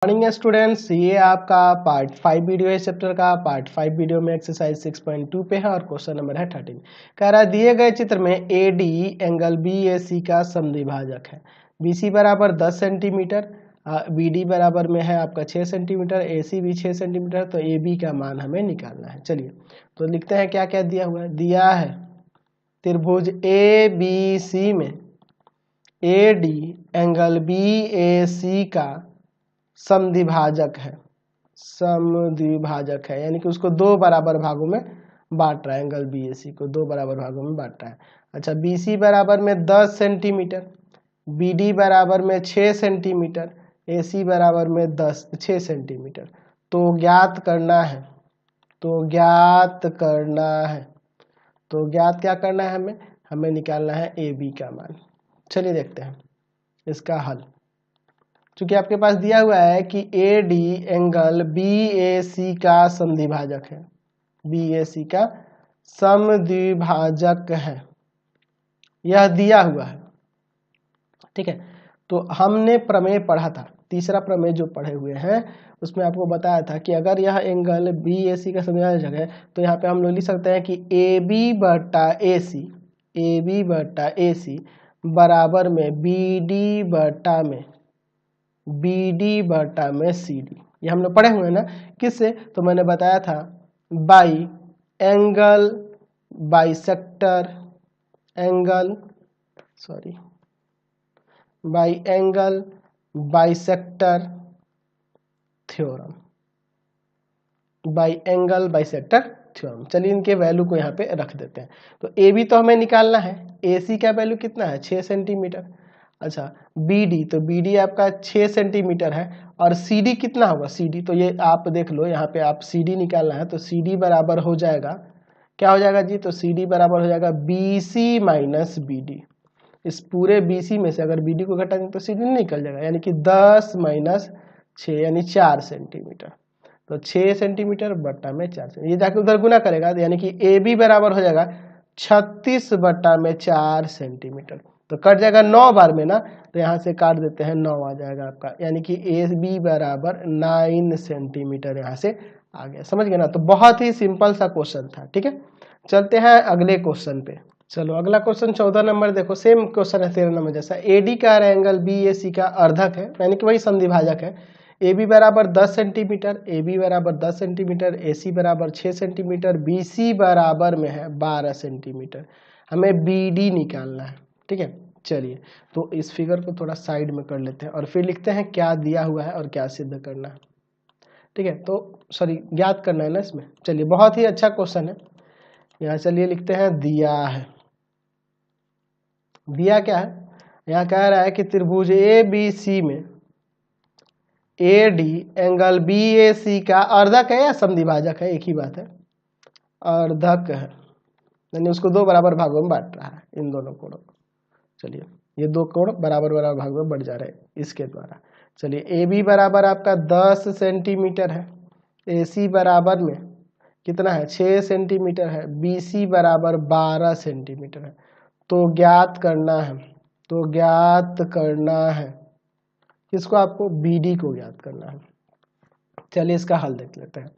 Morning students, ये आपका part 5 video है चैप्टर का। पार्ट 5 वीडियो में एक्सरसाइज 6.2 पे है और क्वेश्चन नंबर है 13। कह रहा है दिए गए चित्र में AD एंगल BAC का समद्विभाजक है। BC बराबर 10 सेंटीमीटर, BD बराबर में है आपका 6 सेंटीमीटर, AC भी 6 सेंटीमीटर, तो AB का मान हमें निकालना है। चलिए तो लिखते हैं क्या क्या दिया हुआ है। दिया है त्रिभुज ABC में AD एंगल BAC का समद्विभाजक है, यानी कि उसको दो बराबर भागों में बांट रहा है। एंगल BAC को दो बराबर भागों में बांट रहा है। अच्छा, BC बराबर में 10 सेंटीमीटर, BD बराबर में 6 सेंटीमीटर, AC बराबर में 6 सेंटीमीटर। तो ज्ञात करना है, तो ज्ञात क्या करना है हमें निकालना है AB का मान। चलिए देखते हैं इसका हल। चूंकि आपके पास दिया हुआ है कि AD एंगल BAC का समद्विभाजक है, BAC का समद्विभाजक है, यह दिया हुआ है। ठीक है, तो हमने प्रमेय पढ़ा था, तीसरा प्रमेय जो पढ़े हुए हैं उसमें आपको बताया था कि अगर यह एंगल BAC का समद्विभाजक है तो यहाँ पे हम लोग लिख सकते हैं कि AB बटा AC बराबर में BD बटा में CD। ये हम लोग पढ़े हुए हैं ना। किससे? तो मैंने बताया था बाई एंगल बाइसेक्टर थ्योरम। चलिए इनके वैल्यू को यहाँ पे रख देते हैं। तो AB तो हमें निकालना है, AC का वैल्यू कितना है 6 सेंटीमीटर। अच्छा, BD आपका 6 सेंटीमीटर है और CD कितना होगा, CD तो ये आप देख लो, यहाँ पे आप CD निकालना है तो CD बराबर हो जाएगा, क्या हो जाएगा जी, तो CD बराबर हो जाएगा BC माइनस BD। इस पूरे BC में से अगर BD को घटा दें तो CD निकल जाएगा, यानी कि 10 माइनस 6 यानी 4 सेंटीमीटर। तो 6 सेंटीमीटर बट्टा में 4 सेंटीमीटर, ये जाके उधर गुना करेगा यानी कि AB बराबर हो जाएगा 36 बट्टा में 4 सेंटीमीटर। तो कट जाएगा 9 बार में ना, तो यहाँ से काट देते हैं 9 आ जाएगा आपका, यानी कि AB बराबर 9 सेंटीमीटर यहाँ से आ गया। समझ गए ना। तो बहुत ही सिंपल सा क्वेश्चन था। ठीक है, चलते हैं अगले क्वेश्चन पे। चलो अगला क्वेश्चन 14 नंबर देखो, सेम क्वेश्चन है 13 नंबर जैसा। AD का एंगल BAC का अर्धक है, यानी कि वही समद्विभाजक है। AB बराबर 10 सेंटीमीटर, AC बराबर 6 सेंटीमीटर, BC बराबर में है 12 सेंटीमीटर। हमें BD निकालना है। ठीक है, चलिए तो इस फिगर को थोड़ा साइड में कर लेते हैं और फिर लिखते हैं क्या दिया हुआ है और क्या सिद्ध करना है। ठीक है, तो सॉरी ज्ञात करना है ना इसमें। चलिए बहुत ही अच्छा क्वेश्चन है। यहाँ चलिए लिखते हैं दिया है। दिया क्या है, यहाँ कह रहा है कि त्रिभुज ABC में AD एंगल BAC का अर्धक है या समद्विभाजक है, एक ही बात है, अर्धक है, यानी उसको दो बराबर भागों में बांट रहा है इन दोनों कोणों। चलिए ये दो कोण बराबर भागों में बढ़ जा रहे हैं इसके द्वारा। चलिए AB बराबर आपका 10 सेंटीमीटर है, AC बराबर में कितना है 6 सेंटीमीटर है, BC बराबर 12 सेंटीमीटर है। तो ज्ञात करना है किसको, आपको BD को ज्ञात करना है। चलिए इसका हल देख लेते हैं।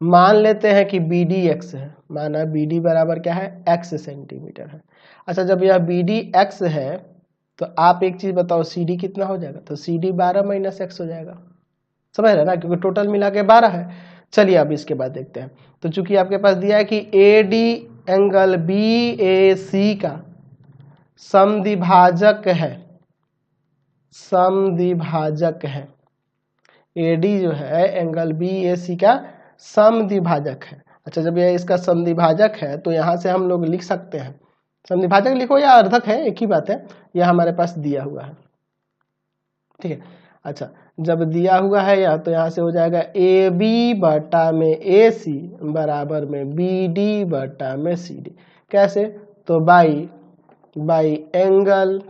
मान लेते हैं कि BD x है, माना BD बराबर क्या है x सेंटीमीटर है। अच्छा, जब यह BD x है तो आप एक चीज बताओ CD कितना हो जाएगा, तो CD 12 माइनस x हो जाएगा। समझ रहे ना, क्योंकि टोटल मिला के 12 है। चलिए अब इसके बाद देखते हैं। तो चूंकि आपके पास दिया है कि AD एंगल BAC का समद्विभाजक है, AD जो है एंगल BAC का समद्विभाजक है। अच्छा, जब यह इसका समद्विभाजक है तो यहाँ से हम लोग लिख सकते हैं, समद्विभाजक लिखो या अर्धक है एक ही बात है, यह हमारे पास दिया हुआ है। ठीक है, अच्छा जब दिया हुआ है या तो यहाँ से हो जाएगा AB बटा में AC बराबर में BD बटा में CD। कैसे, तो बाई एंगल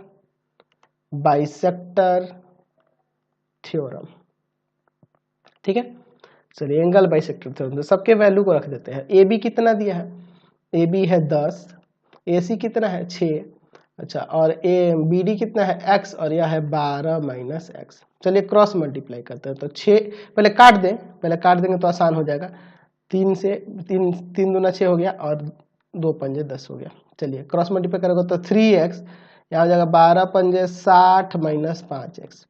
बाइसेक्टर थ्योरम। ठीक है, चलिए एंगल बाइसेक्टर थ्योरम, तो सबके वैल्यू को रख देते हैं। AB कितना दिया है, AB है 10, AC कितना है 6, अच्छा, और ए बी डी कितना है x, और यह है 12 माइनस एक्स। चलिए क्रॉस मल्टीप्लाई करते हैं। तो 6 पहले काट दें, पहले काट देंगे तो आसान हो जाएगा। 3 से 3 दूना 6 हो गया, और 2 पंजे 10 हो गया। चलिए क्रॉस मल्टीप्लाई करोगे तो 3x, यहाँ हो जाएगा 12 पंजे 60 माइनस 5x,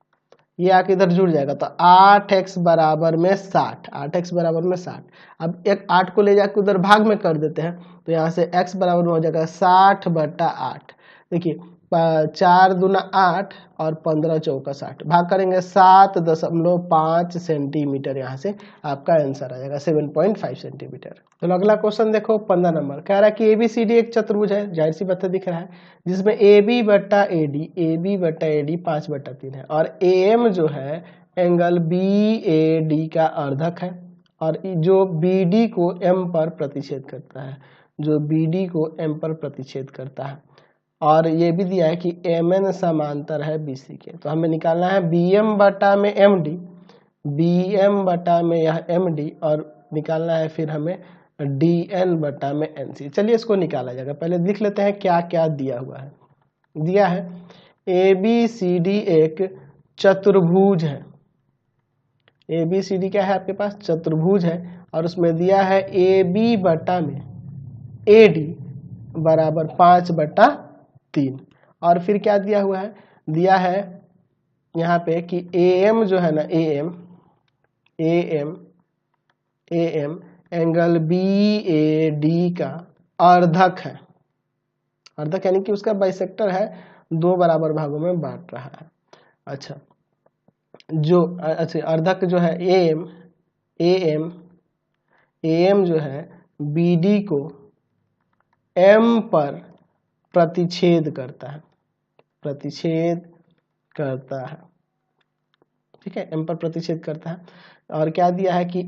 ये आके इधर जुड़ जाएगा। तो 8x बराबर में 60, 8x बराबर में 60। अब एक 8 को ले जाकर उधर भाग में कर देते हैं, तो यहाँ से x बराबर में हो जाएगा 60/8। देखिए 4 दूना 8 और 15 चौका 60, भाग करेंगे 7.5 सेंटीमीटर, यहाँ से आपका आंसर आ जाएगा 7.5 सेंटीमीटर। तो अगला क्वेश्चन देखो 15 नंबर, कह रहा है कि ABCD एक चतुर्भुज है, जाहिर सी बात दिख रहा है, जिसमें AB बटा AD 5/3 है, और AM जो है एंगल BAD का अर्धक है, और जो BD को M पर प्रतिच्छेद करता है, जो BD को M पर प्रतिच्छेद करता है, और ये भी दिया है कि MN समांतर है BC के। तो हमें निकालना है BM बटा में MD, BM बटा में यह MD, और निकालना है फिर हमें DN बटा में NC। चलिए इसको निकाला जाएगा। पहले देख लेते हैं क्या क्या दिया हुआ है। दिया है ABCD एक चतुर्भुज है, ABCD क्या है आपके पास, चतुर्भुज है, और उसमें दिया है AB बटा में AD बराबर 5/3, और फिर क्या दिया हुआ है, दिया है यहाँ पे कि AM जो है ना, AM एंगल BAD का अर्धक है, अर्धक यानी कि उसका बाइसेक्टर है, 2 बराबर भागों में बांट रहा है। अच्छा, अर्धक जो है AM जो है BD को M पर प्रतिच्छेद करता है, ठीक है, M पर प्रतिच्छेद करता है। और क्या दिया है कि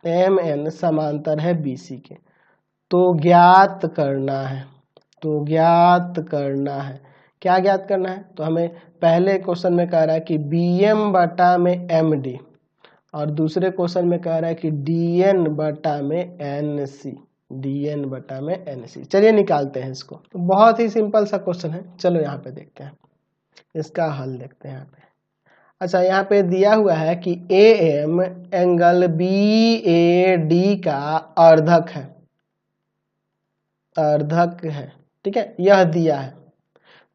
MN समांतर है BC के। तो ज्ञात करना है, क्या ज्ञात करना है, तो हमें पहले क्वेश्चन में कह रहा है कि BM बटा में MD, और दूसरे क्वेश्चन में कह रहा है कि DN बटा में NC। चलिए निकालते हैं इसको। तो बहुत ही सिंपल सा क्वेश्चन है, चलो यहाँ पे देखते हैं, इसका हल देखते हैं यहाँ पे। अच्छा, यहाँ पे दिया हुआ है कि AM एंगल BAD का अर्धक है, ठीक है, यह दिया है।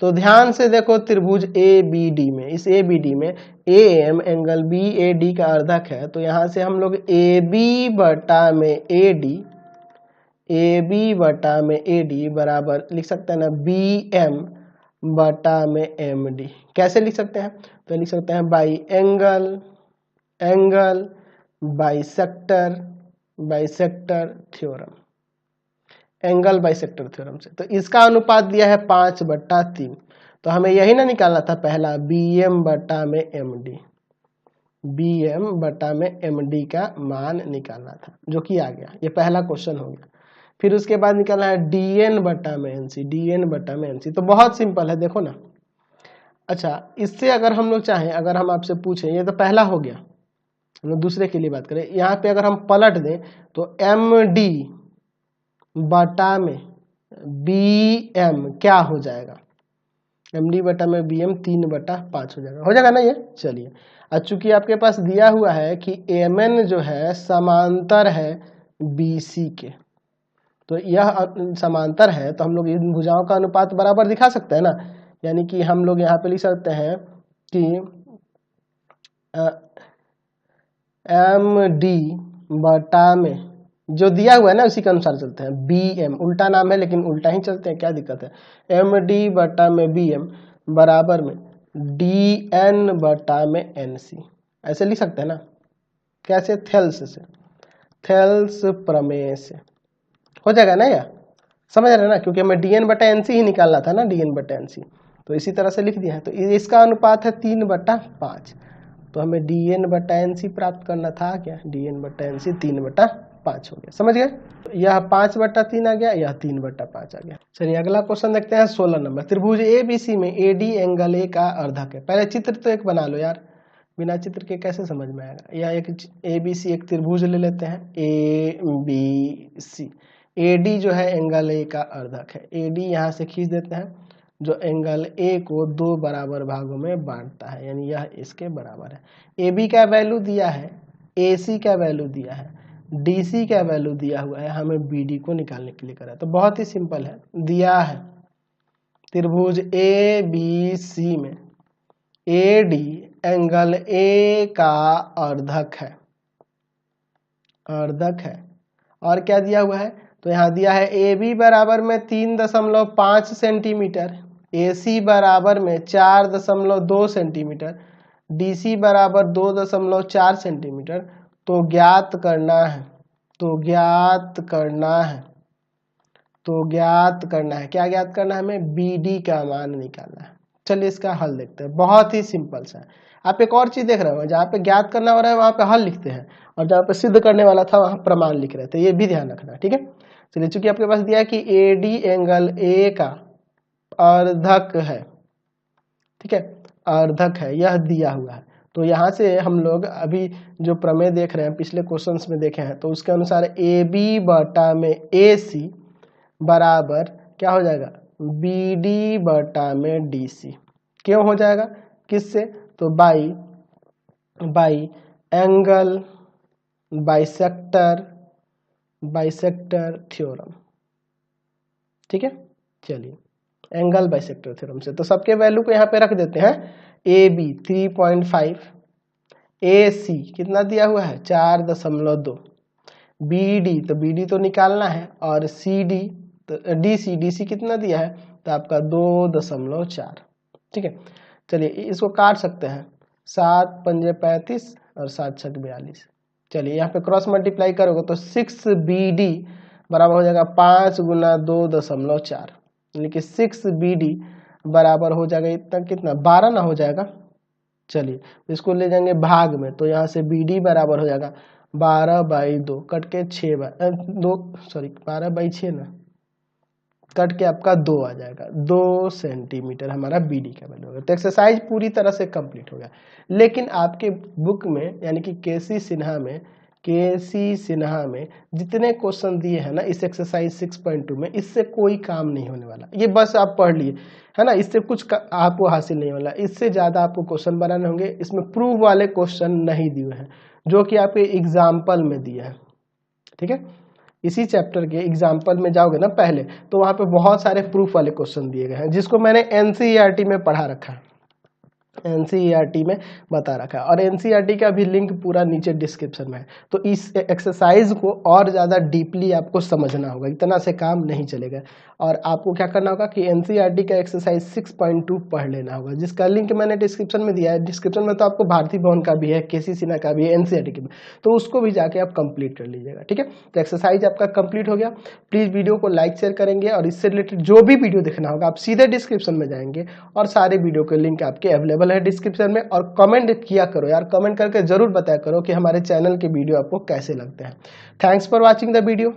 तो ध्यान से देखो त्रिभुज ABD में, इस ABD में AM एंगल BAD का अर्धक है, तो यहाँ से हम लोग AB बटा में AD बराबर लिख सकते हैं ना BM बटा में MD। कैसे लिख सकते हैं, तो लिख सकते हैं by angle bisector theorem, angle bisector theorem से। तो इसका अनुपात दिया है 5/3, तो हमें यही ना निकालना था पहला, BM बटा में MD का मान निकालना था, जो कि आ गया, ये पहला क्वेश्चन हो गया। फिर उसके बाद निकालना है DN बटा में NC, तो बहुत सिंपल है, देखो ना। अच्छा, इससे अगर हम लोग चाहें, अगर हम आपसे पूछें, ये तो पहला हो गया, हम लोग दूसरे के लिए बात करें, यहाँ पे अगर हम पलट दें तो MD बटा में BM क्या हो जाएगा, MD बटा में BM 3/5 हो जाएगा ना ये। चलिए, चूंकि आपके पास दिया हुआ है कि MN जो है समांतर है BC के, तो यह समांतर है, तो हम लोग इन भुजाओं का अनुपात बराबर दिखा सकते हैं ना, यानी कि हम लोग यहाँ पे लिख सकते हैं कि MD बटा में जो दिया हुआ है ना उसी के अनुसार चलते हैं, BM उल्टा नाम है लेकिन उल्टा ही चलते हैं, क्या दिक्कत है, MD बटा में BM बराबर में DN बटा में NC, ऐसे लिख सकते हैं ना। कैसे, थेल्स प्रमेय से हो जाएगा ना, या समझ रहे ना, क्योंकि हमें DN बटा NC ही निकालना था ना, DN बटा NC, तो इसी तरह से लिख दिया है। तो इसका अनुपात है 3/5, तो हमें DN बटा NC प्राप्त करना था, क्या, DN बटा NC 3/5 हो गया, समझ गए। यह 5/3 आ गया, यह 3/5 आ गया। चलिए अगला क्वेश्चन देखते हैं 16 नंबर। त्रिभुज ABC में AD एंगल A का अर्धक है। पहले चित्र तो एक बना लो यार, बिना चित्र के कैसे समझ में आएगा। यह एक ABC एक त्रिभुज ले लेते हैं ABC, AD जो है एंगल A का अर्धक है। AD यहाँ से खींच देते हैं, जो एंगल A को 2 बराबर भागों में बांटता है, यानी यह इसके बराबर है। AB का वैल्यू दिया है, AC का वैल्यू दिया है, DC का वैल्यू दिया हुआ है, हमें BD को निकालने के लिए करा। तो बहुत ही सिंपल है, दिया है त्रिभुज ABC में AD एंगल A का अर्धक है, अर्धक है। और क्या दिया हुआ है, तो यहाँ दिया है AB बराबर में 3.5 सेंटीमीटर, AC बराबर में 4.2 सेंटीमीटर, DC बराबर 2.4 सेंटीमीटर। तो ज्ञात करना है, तो ज्ञात करना है, तो ज्ञात करना है, क्या ज्ञात करना है, हमें BD का मान निकालना है। चलिए इसका हल देखते हैं, बहुत ही सिंपल सा है। आप एक और चीज देख रहे हो, जहाँ पे ज्ञात करना हो रहा है वहां पे हल लिखते हैं, और जहाँ पे सिद्ध करने वाला था वहां प्रमाण लिख रहे थे, ये भी ध्यान रखना, ठीक है। चलिए, चूंकि आपके पास दिया है कि AD एंगल A का अर्धक है, ठीक है, अर्धक है, यह दिया हुआ है। तो यहाँ से हम लोग अभी जो प्रमेय देख रहे हैं, पिछले क्वेश्चंस में देखे हैं, तो उसके अनुसार AB बटा में AC बराबर क्या हो जाएगा, BD बटा में DC। क्यों हो जाएगा, किससे, तो बाई एंगल बाइसेक्टर थ्योरम, ठीक है। चलिए, एंगल बाइसेक्टर थ्योरम से तो सबके वैल्यू को यहाँ पे रख देते हैं। AB 3.5, AC कितना दिया हुआ है 4.2, BD तो BD तो निकालना है, और CD तो DC कितना दिया है, तो आपका 2.4, ठीक है। चलिए इसको काट सकते हैं, 7 पंजे 35 और 7 छक 42। चलिए यहाँ पे क्रॉस मल्टीप्लाई करोगे तो 6BD बराबर हो जाएगा 5 गुना 2.4, यानी कि 6BD बराबर हो जाएगा इतना, कितना 12 ना हो जाएगा। चलिए इसको ले जाएंगे भाग में, तो यहाँ से BD बराबर हो जाएगा 12/2 कट के 12/6 ना, कट के आपका 2 आ जाएगा, 2 सेंटीमीटर हमारा BD का वैल्यू होगा। तो एक्सरसाइज पूरी तरह से कंप्लीट हो गया। लेकिन आपके बुक में यानी कि केसी सिन्हा में जितने क्वेश्चन दिए हैं ना इस एक्सरसाइज 6.2 में, इससे कोई काम नहीं होने वाला। ये बस आप पढ़ लिए है ना, इससे कुछ आपको हासिल नहीं वाला। इससे ज़्यादा आपको क्वेश्चन बनाने होंगे। इसमें प्रूफ वाले क्वेश्चन नहीं दिए हैं, जो कि आपके एग्जाम्पल में दिए हैं, ठीक है। इसी चैप्टर के एग्जाम्पल में जाओगे ना पहले, तो वहाँ पे बहुत सारे प्रूफ वाले क्वेश्चन दिए गए हैं, जिसको मैंने NCERT में पढ़ा रखा है, NCERT में बता रखा है। और NCERT का भी लिंक पूरा नीचे डिस्क्रिप्शन में है। तो इस एक्सरसाइज को और ज़्यादा डीपली आपको समझना होगा, इतना से काम नहीं चलेगा। और आपको क्या करना होगा कि NCERT का एक्सरसाइज 6.2 पढ़ लेना होगा, जिसका लिंक मैंने डिस्क्रिप्शन में दिया है। डिस्क्रिप्शन में तो आपको भारती भवन का भी है, केसी सिन्हा का भी है, NCERT की भी, तो उसको भी जाके आप कंप्लीट कर लीजिएगा, ठीक है। तो एक्सरसाइज आपका कंप्लीट हो गया। प्लीज़ वीडियो को लाइक शेयर करेंगे, और इससे रिलेटेड जो भी वीडियो देखना होगा आप सीधे डिस्क्रिप्शन में जाएंगे, और सारे वीडियो के लिंक आपके अवेलेबल है डिस्क्रिप्शन में। और कमेंट किया करो यार, कमेंट करके जरूर बताया करो कि हमारे चैनल के वीडियो आपको कैसे लगते हैं। Thanks for watching the video.